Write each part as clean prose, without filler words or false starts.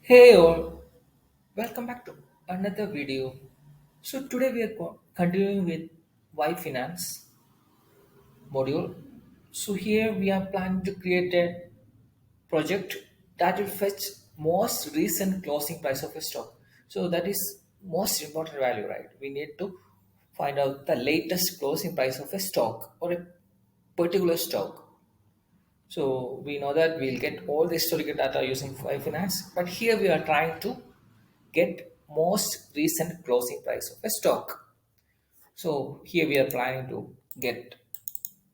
Hey all, welcome back to another video. So today we are continuing with yfinance module. So here we are planning to create a project that will fetch most recent closing price of a stock. So that is most important value, right? We need to find out the latest closing price of a stock or a particular stock. So we know that we'll get all the historical data using finance, but here we are trying to get most recent closing price of a stock. So here we are planning to get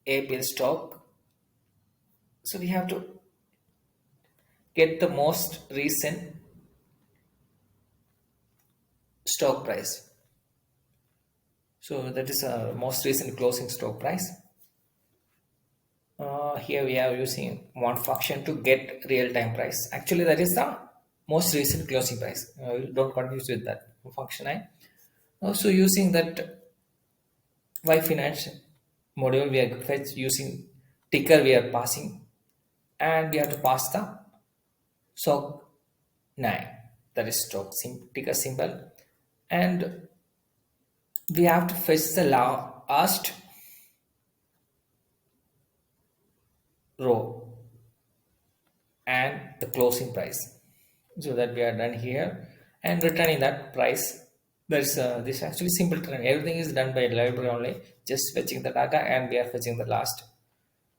April stock. So we have to get the most recent stock price. So that is most recent closing stock price. Here we are using one function to get real-time price. Actually, that is the most recent closing price. Don't confuse with that function. I also using that Y finance module we are fetch using ticker we are passing, and we have to pass the SOC 9, that is ticker symbol, and we have to fetch the last row and the closing price. So that we are done here and returning that price. There's this actually simple turn. Everything is done by library only, just fetching the data, and we are fetching the last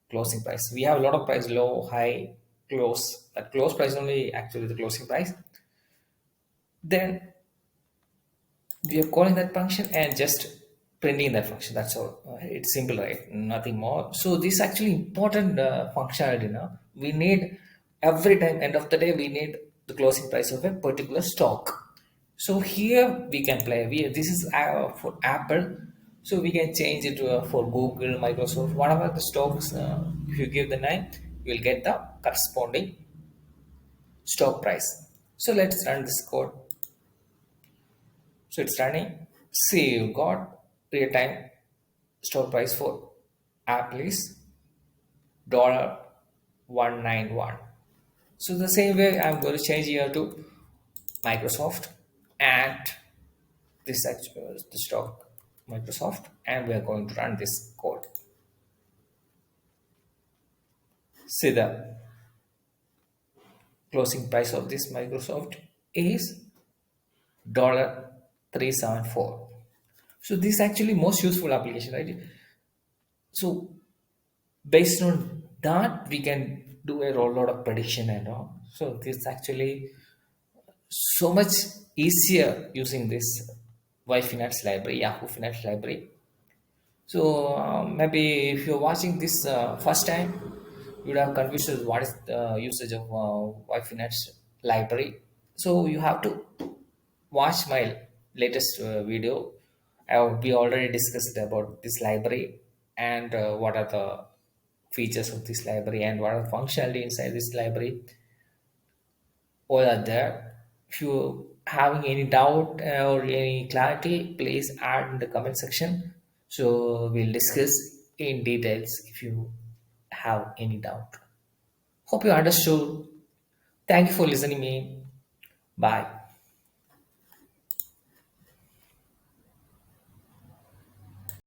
closing price. We have a lot of price: low, high, close. That close price only actually the closing price. Then we are calling that function and just printing that function. That's all. It's simple, right? Nothing more. So this actually important functionality. Now we need every time end of the day we need the closing price of a particular stock. So here we can play. This is for Apple, so we can change it for Google, Microsoft, whatever the stocks. If you give the name, you will get the corresponding stock price. So let's run this code. So it's running. See, you got real time stock price for Apple is $191. So the same way I'm going to change here to Microsoft, and this actually the stock Microsoft, and we are going to run this code. See, the closing price of this Microsoft is $374. So this is actually most useful application, right? So based on that, we can do a whole lot of prediction and all. So this actually so much easier using this Y Finance library, Yahoo Finance library. So maybe if you're watching this first time, you would have confused with what is the usage of Y Finance library. So you have to watch my latest video. We already discussed about this library and what are the features of this library and what are the functionality inside this library. All are there. If you having any doubt or any clarity, please add in the comment section. So we'll discuss in details if you have any doubt. Hope you understood. Thank you for listening me. Bye.